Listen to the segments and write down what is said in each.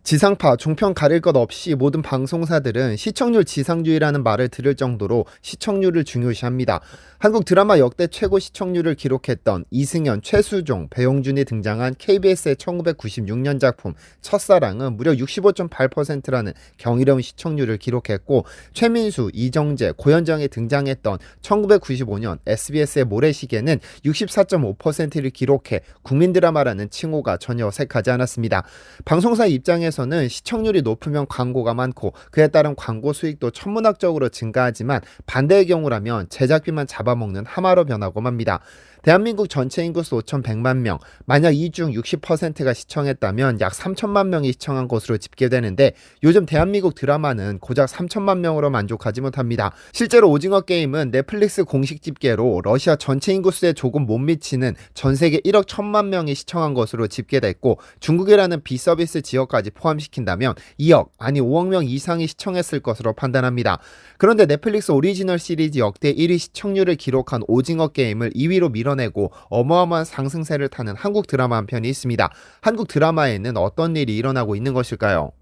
지상파, 종편 가릴 것 없이 모든 방송사들은 시청률 지상주의라는 말을 들을 정도로 시청률을 중요시합니다. 한국 드라마 역대 최고 시청률을 기록했던 이승연, 최수종, 배용준이 등장한 KBS의 1996년 작품 첫사랑은 무려 65.8%라는 경이로운 시청률을 기록했고, 최민수, 이정재, 고현정이 등장했던 1995년 SBS의 모래시계는 64.5%를 기록해 국민 드라마라는 칭호가 전혀 어색하지 않았습니다. 방송사 입장에서는 시청률이 높으면 광고가 많고 그에 따른 광고 수익도 천문학적으로 증가하지만, 반대의 경우라면 제작비만 잡아먹는 하마로 변하고 맙니다. 대한민국 전체 인구수 5,100만 명, 만약 이 중 60%가 시청했다면 약 3천만 명이 시청한 것으로 집계되는데, 요즘 대한민국 드라마는 고작 3천만 명으로 만족하지 못합니다. 실제로 오징어 게임은 넷플릭스 공식 집계로 러시아 전체 인구수에 조금 못 미치는 전 세계 1억 1천만 명이 시청한 것으로 집계됐고, 중국이라는 비서비스 지역까지 포함시킨다면 2억, 아니 5억 명 이상이 시청했을 것으로 판단합니다. 그런데 넷플릭스 오리지널 시리즈 역대 1위 시청률을 기록한 오징어 게임을 2위로 밀어내고 어마어마한 상승세를 타는 한국 드라마 한 편이 있습니다. 한국 드라마에는 어떤 일이 일어나고 있는 것일까요?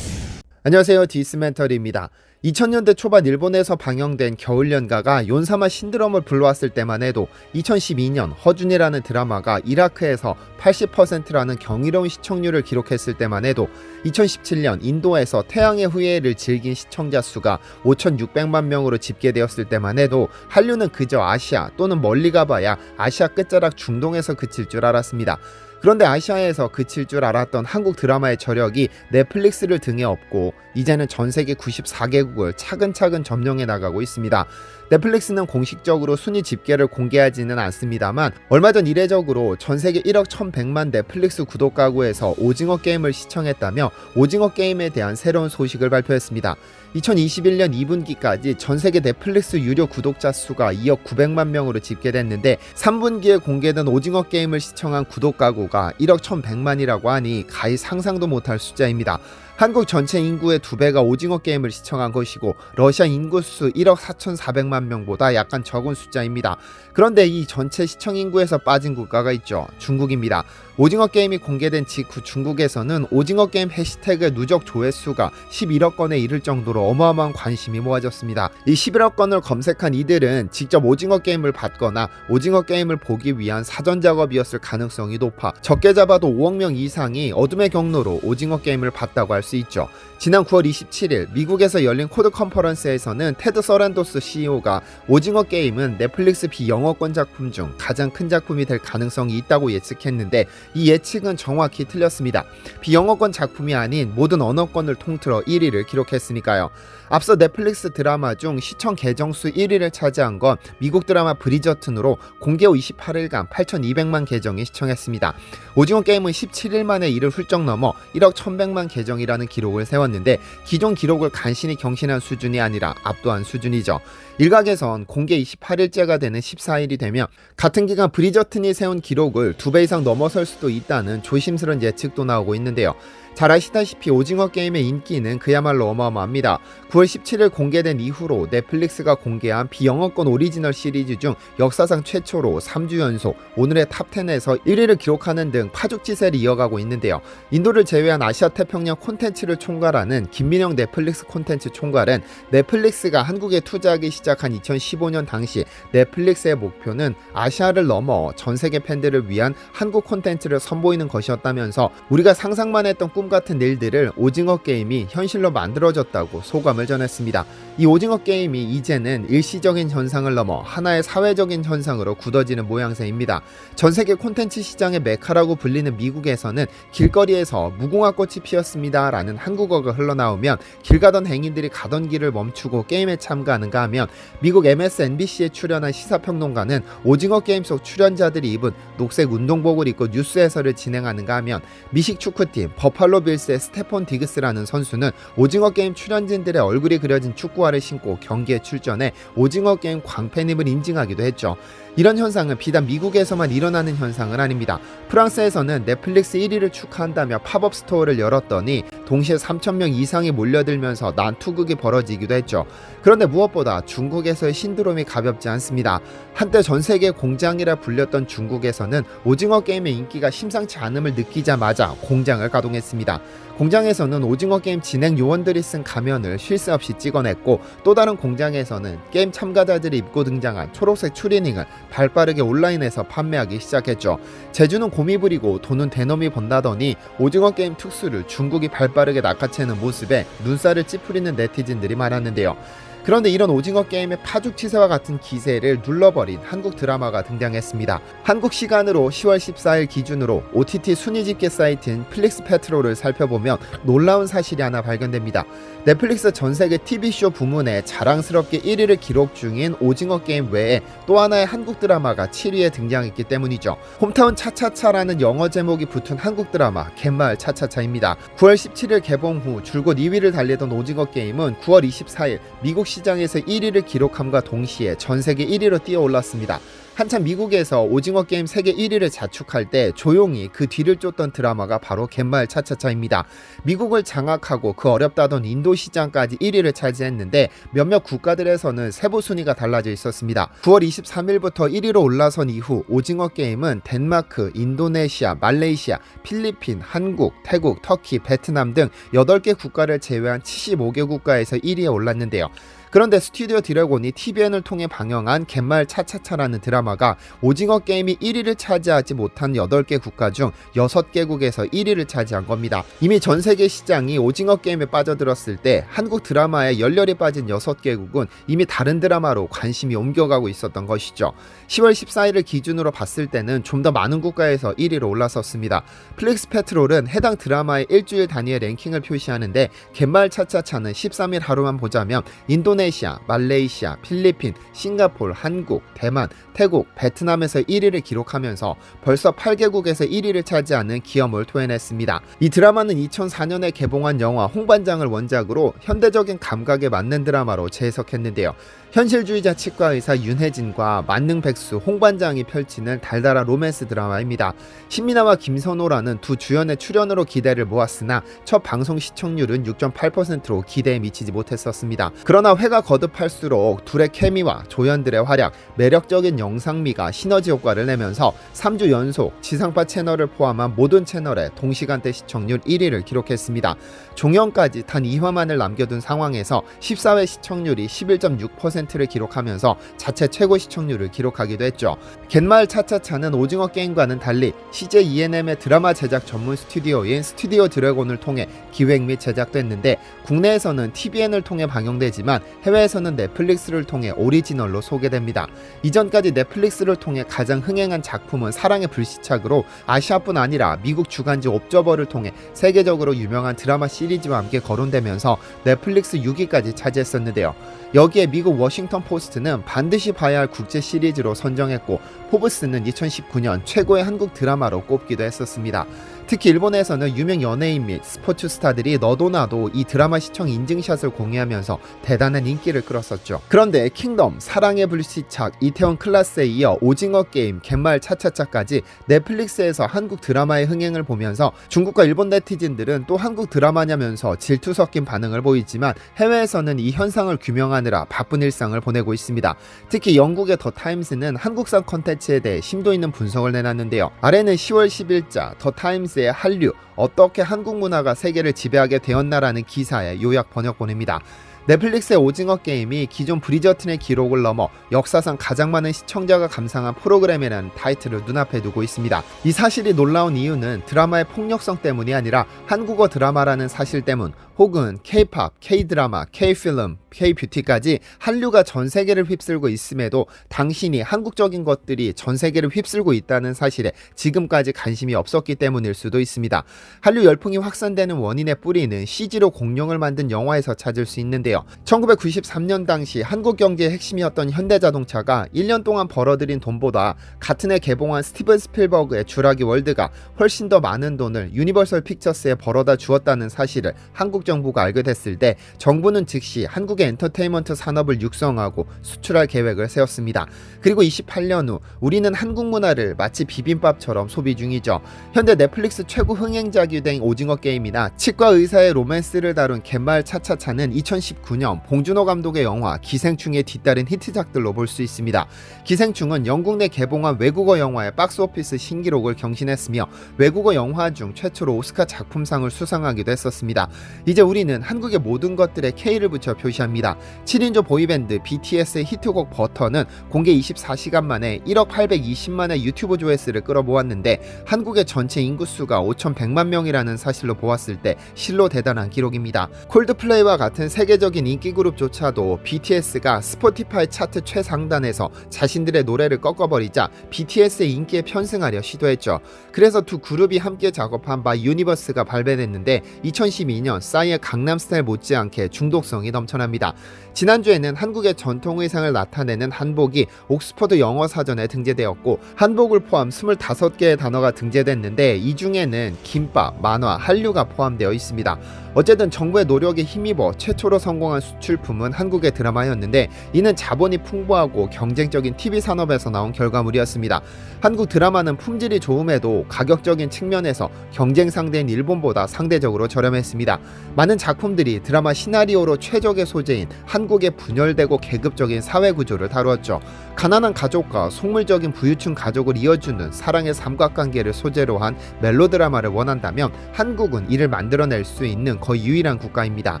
안녕하세요, 디스멘터리입니다. 2000년대 초반 일본에서 방영된 겨울연가가 연사마 신드롬을 불러왔을 때만 해도 2012년 허준이라는 드라마가 이라크에서 80%라는 경이로운 시청률을 기록했을 때만 해도 2017년 인도에서 태양의 후예를 즐긴 시청자 수가 5,600만 명으로 집계되었을 때만 해도 한류는 그저 아시아 또는 멀리 가봐야 아시아 끝자락 중동에서 그칠 줄 알았습니다. 그런데 아시아에서 그칠 줄 알았던 한국 드라마의 저력이 넷플릭스를 등에 업고 이제는 전 세계 94개국을 차근차근 점령해 나가고 있습니다. 넷플릭스는 공식적으로 순위 집계를 공개하지는 않습니다만, 얼마 전 이례적으로 전 세계 1억 1,100만 넷플릭스 구독 가구에서 오징어 게임을 시청했다며 오징어 게임에 대한 새로운 소식을 발표했습니다. 2021년 2분기까지 전 세계 넷플릭스 유료 구독자 수가 2억 900만 명으로 집계됐는데, 3분기에 공개된 오징어 게임을 시청한 구독 가구가 1억 1,100만이라고 하니 가히 상상도 못할 숫자입니다. 한국 전체 인구의 2배가 오징어 게임을 시청한 것이고, 러시아 인구수 1억 4,400만 명보다 약간 적은 숫자입니다. 그런데 이 전체 시청 인구에서 빠진 국가가 있죠. 중국입니다. 오징어 게임이 공개된 직후 중국에서는 오징어 게임 해시태그의 누적 조회수가 11억 건에 이를 정도로 어마어마한 관심이 모아졌습니다. 이 11억 건을 검색한 이들은 직접 오징어 게임을 봤거나 오징어 게임을 보기 위한 사전 작업이었을 가능성이 높아 적게 잡아도 5억 명 이상이 어둠의 경로로 오징어 게임을 봤다고 할 수 있죠. 지난 9월 27일 미국에서 열린 코드 컨퍼런스에서는 테드 서란도스 CEO가 오징어 게임은 넷플릭스 비영어권 작품 중 가장 큰 작품이 될 가능성이 있다고 예측했는데, 이 예측은 정확히 틀렸습니다. 비영어권 작품이 아닌 모든 언어권을 통틀어 1위를 기록했으니까요. 앞서 넷플릭스 드라마 중 시청 계정수 1위를 차지한 건 미국 드라마 브리저튼으로 공개 후 28일간 8,200만 계정이 시청했습니다. 오징어 게임은 17일 만에 이를 훌쩍 넘어 1억 1,100만 계정이라는 기록을 세웠는데, 기존 기록을 간신히 경신한 수준이 아니라 압도한 수준이죠. 일각에선 공개 28일째가 되는 14일이 되면 같은 기간 브리저튼이 세운 기록을 2배 이상 넘어설 수도 있다는 조심스러운 예측도 나오고 있는데요. 잘 아시다시피 오징어 게임의 인기는 그야말로 어마어마합니다. 9월 17일 공개된 이후로 넷플릭스가 공개한 비영어권 오리지널 시리즈 중 역사상 최초로 3주 연속 오늘의 탑10에서 1위를 기록하는 등 파죽지세를 이어가고 있는데요. 인도를 제외한 아시아 태평양 콘텐츠를 총괄하는 김민영 넷플릭스 콘텐츠 총괄은 넷플릭스가 한국에 투자하기 시작한 2015년 당시 넷플릭스의 목표는 아시아를 넘어 전 세계 팬들을 위한 한국 콘텐츠를 선보이는 것이었다면서, 우리가 상상만 했던 꿈 같은 일들을 오징어 게임이 현실로 만들어졌다고 소감을 전했습니다. 이 오징어 게임이 이제는 일시적인 현상을 넘어 하나의 사회적인 현상으로 굳어지는 모양새입니다. 전 세계 콘텐츠 시장의 메카라고 불리는 미국에서는 길거리에서 무궁화꽃이 피었습니다 라는 한국어가 흘러나오면 길 가던 행인들이 가던 길을 멈추고 게임에 참가하는가 하면, 미국 MSNBC에 출연한 시사평론가는 오징어 게임 속 출연자들이 입은 녹색 운동복을 입고 뉴스 해설을 진행하는가 하면, 미식 축구팀 버팔로 빌스의 스테폰 디그스라는 선수는 오징어 게임 출연진들의 얼굴이 그려진 축구화를 신고 경기에 출전해 오징어 게임 광팬임을 인증하기도 했죠. 이런 현상은 비단 미국에서만 일어나는 현상은 아닙니다. 프랑스에서는 넷플릭스 1위를 축하한다며 팝업 스토어를 열었더니 동시에 3,000명 이상이 몰려들면서 난투극이 벌어지기도 했죠. 그런데 무엇보다 중국에서의 신드롬이 가볍지 않습니다. 한때 전 세계 공장이라 불렸던 중국에서는 오징어 게임의 인기가 심상치 않음을 느끼자마자 공장을 가동했습니다. 공장에서는 오징어 게임 진행 요원들이 쓴 가면을 쉴 새 없이 찍어냈고, 또 다른 공장에서는 게임 참가자들이 입고 등장한 초록색 추리닝을 발빠르게 온라인에서 판매하기 시작했죠. 재주는 곰이 부리고 돈은 대놈이 번다더니 오징어 게임 특수를 중국이 발빠르게 낚아채는 모습에 눈살을 찌푸리는 네티즌들이 많았는데요. 그런데 이런 오징어 게임의 파죽치세와 같은 기세를 눌러버린 한국 드라마가 등장했습니다. 한국 시간으로 10월 14일 기준으로 OTT 순위 집계 사이트인 플릭스 페트롤을 살펴보면 놀라운 사실이 하나 발견됩니다. 넷플릭스 전세계 TV쇼 부문에 자랑스럽게 1위를 기록 중인 오징어 게임 외에 또 하나의 한국 드라마가 7위에 등장했기 때문이죠. 홈타운 차차차라는 영어 제목이 붙은 한국 드라마 갯마을 차차차입니다. 9월 17일 개봉 후 줄곧 2위를 달리던 오징어 게임은 9월 24일 미국 시장에서 1위를 기록함과 동시에 전세계 1위로 뛰어올랐습니다. 한참 미국에서 오징어 게임 세계 1위를 자축할 때 조용히 그 뒤를 쫓던 드라마가 바로 갯마을 차차차입니다. 미국을 장악하고 그 어렵다던 인도 시장까지 1위를 차지했는데 몇몇 국가들에서는 세부 순위가 달라져 있었습니다. 9월 23일부터 1위로 올라선 이후 오징어 게임은 덴마크, 인도네시아, 말레이시아, 필리핀, 한국, 태국, 터키, 베트남 등 8개 국가를 제외한 75개 국가에서 1위에 올랐는데요. 그런데 스튜디오 드래곤이 TVN을 통해 방영한 갯마을 차차차라는 드라마가 오징어 게임이 1위를 차지하지 못한 8개 국가 중 6개국에서 1위를 차지한 겁니다. 이미 전 세계 시장이 오징어 게임에 빠져들었을 때 한국 드라마에 열렬히 빠진 6개국은 이미 다른 드라마로 관심이 옮겨가고 있었던 것이죠. 10월 14일을 기준으로 봤을 때는 좀 더 많은 국가에서 1위로 올라섰습니다. 플릭스 페트롤은 해당 드라마의 일주일 단위의 랭킹을 표시하는데 갯마을 차차차는 13일 하루만 보자면 인도네시아, 말레이시아, 필리핀, 싱가포르, 한국, 대만, 태국, 베트남에서 1위를 기록하면서 벌써 8개국에서 1위를 차지하는 기염을 토해냈습니다. 이 드라마는 2004년에 개봉한 영화 홍반장을 원작으로 현대적인 감각에 맞는 드라마로 재해석했는데요. 현실주의자 치과의사 윤혜진과 만능백수 홍반장이 펼치는 달달한 로맨스 드라마입니다. 신민아와 김선호라는 두 주연의 출연으로 기대를 모았으나 첫 방송 시청률은 6.8%로 기대에 미치지 못했었습니다. 그러나 회가 거듭할수록 둘의 케미와 조연들의 활약, 매력적인 영상미가 시너지 효과를 내면서 3주 연속 지상파 채널을 포함한 모든 채널의 동시간대 시청률 1위를 기록했습니다. 종영까지 단 2화만을 남겨둔 상황에서 14회 시청률이 11.6%를 기록하면서 자체 최고 시청률을 기록하기도 했죠. 갯마을 차차차는 오징어 게임과는 달리 CJ ENM의 드라마 제작 전문 스튜디오인 스튜디오 드래곤을 통해 기획 및 제작됐는데, 국내에서는 TVN을 통해 방영되지만 해외에서는 넷플릭스를 통해 오리지널로 소개됩니다. 이전까지 넷플릭스를 통해 가장 흥행한 작품은 사랑의 불시착으로 아시아뿐 아니라 미국 주간지 옵저버를 통해 세계적으로 유명한 드라마 시리즈와 함께 거론되면서 넷플릭스 6위까지 차지했었는데요. 여기에 미국 워싱턴 포스트는 반드시 봐야 할 국제 시리즈로 선정했고, 포브스는 2019년 최고의 한국 드라마로 꼽기도 했었습니다. 특히 일본에서는 유명 연예인 및 스포츠 스타들이 너도 나도 이 드라마 시청 인증샷을 공유하면서 대단한 인기를 끌었었죠. 그런데 킹덤, 사랑의 불시착, 이태원 클라스에 이어 오징어 게임, 갯마을 차차차까지 넷플릭스에서 한국 드라마의 흥행을 보면서 중국과 일본 네티즌들은 또 한국 드라마냐면서 질투 섞인 반응을 보이지만 해외에서는 이 현상을 규명하느라 바쁜 일상을 보내고 있습니다. 특히 영국의 더 타임스는 한국산 컨텐츠에 대해 심도 있는 분석을 내놨는데요. 아래는 10월 10일자 더 타임스의 한류, 어떻게 한국 문화가 세계를 지배하게 되었나라는 기사의 요약 번역본입니다. 넷플릭스의 오징어 게임이 기존 브리저튼의 기록을 넘어 역사상 가장 많은 시청자가 감상한 프로그램이라는 타이틀을 눈앞에 두고 있습니다. 이 사실이 놀라운 이유는 드라마의 폭력성 때문이 아니라 한국어 드라마라는 사실 때문, 혹은 K-팝, K-드라마, K-필름, K-뷰티까지 한류가 전 세계를 휩쓸고 있음에도 당신이 한국적인 것들이 전 세계를 휩쓸고 있다는 사실에 지금까지 관심이 없었기 때문일 수도 있습니다. 한류 열풍이 확산되는 원인의 뿌리는 CG로 공룡을 만든 영화에서 찾을 수 있는데요. 1993년 당시 한국 경제의 핵심이었던 현대자동차가 1년 동안 벌어들인 돈보다 같은 해 개봉한 스티븐 스필버그의 주라기 월드가 훨씬 더 많은 돈을 유니버설 픽처스에 벌어다 주었다는 사실을 한국 정부가 알게 됐을 때 정부는 즉시 한국의 엔터테인먼트 산업을 육성하고 수출할 계획을 세웠습니다. 그리고 28년 후 우리는 한국 문화를 마치 비빔밥처럼 소비 중이죠. 현대 넷플릭스 최고 흥행작이 된 오징어 게임이나 치과 의사의 로맨스를 다룬 갯마을 차차차는 2019년 봉준호 감독의 영화 기생충에 뒤따른 히트작들로 볼 수 있습니다. 기생충은 영국 내 개봉한 외국어 영화의 박스오피스 신기록을 경신했으며 외국어 영화 중 최초로 오스카 작품상을 수상하기도 했었습니다. 이제 우리는 한국의 모든 것들에 K를 붙여 표시합니다. 7인조 보이밴드 BTS의 히트곡 버터는 공개 24시간 만에 1억 820만의 유튜브 조회수를 끌어모았는데 한국의 전체 인구수가 5,100만 명이라는 사실로 보았을 때 실로 대단한 기록입니다. 콜드플레이와 같은 세계적인 인기 그룹조차도 BTS가 스포티파이 차트 최상단에서 자신들의 노래를 꺾어버리자 BTS의 인기에 편승하려 시도했죠. 그래서 두 그룹이 함께 작업한 마 유니버스가 발매됐는데 2012년 싸이의 강남스타일 못지않게 중독성이 넘쳐납니다. 지난주에는 한국의 전통 의상을 나타내는 한복이 옥스퍼드 영어 사전에 등재되었고 한복을 포함 25개의 단어가 등재됐는데 이 중에는 김밥, 만화, 한류가 포함되어 있습니다. 어쨌든 정부의 노력에 힘입어 최초로 성공한 수출품은 한국의 드라마였는데 이는 자본이 풍부하고 경쟁적인 TV 산업에서 나온 결과물이었습니다. 한국 드라마는 품질이 좋음에도 가격적인 측면에서 경쟁 상대인 일본보다 상대적으로 저렴했습니다. 많은 작품들이 드라마 시나리오로 최적의 소재인 한국의 분열되고 계급적인 사회 구조를 다루었죠. 가난한 가족과 속물적인 부유층 가족을 이어주는 사랑의 삼각관계를 소재로 한 멜로드라마를 원한다면 한국은 이를 만들어낼 수 있는 거의 유일한 국가입니다.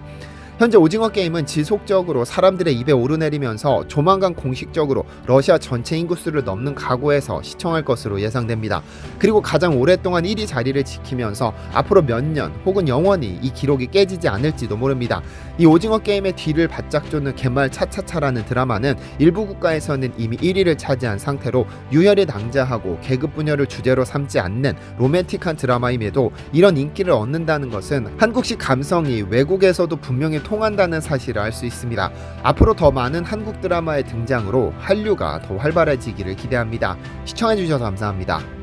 현재 오징어 게임은 지속적으로 사람들의 입에 오르내리면서 조만간 공식적으로 러시아 전체 인구수를 넘는 각오에서 시청할 것으로 예상됩니다. 그리고 가장 오랫동안 1위 자리를 지키면서 앞으로 몇 년 혹은 영원히 이 기록이 깨지지 않을지도 모릅니다. 이 오징어 게임의 뒤를 바짝 쫓는 갯마을 차차차라는 드라마는 일부 국가에서는 이미 1위를 차지한 상태로 유혈이 낭자하고 계급 분열을 주제로 삼지 않는 로맨틱한 드라마임에도 이런 인기를 얻는다는 것은 한국식 감성이 외국에서도 분명히 통한다는 사실을 알 수 있습니다. 앞으로 더 많은 한국 드라마의 등장으로 한류가 더 활발해지기를 기대합니다. 시청해주셔서 감사합니다.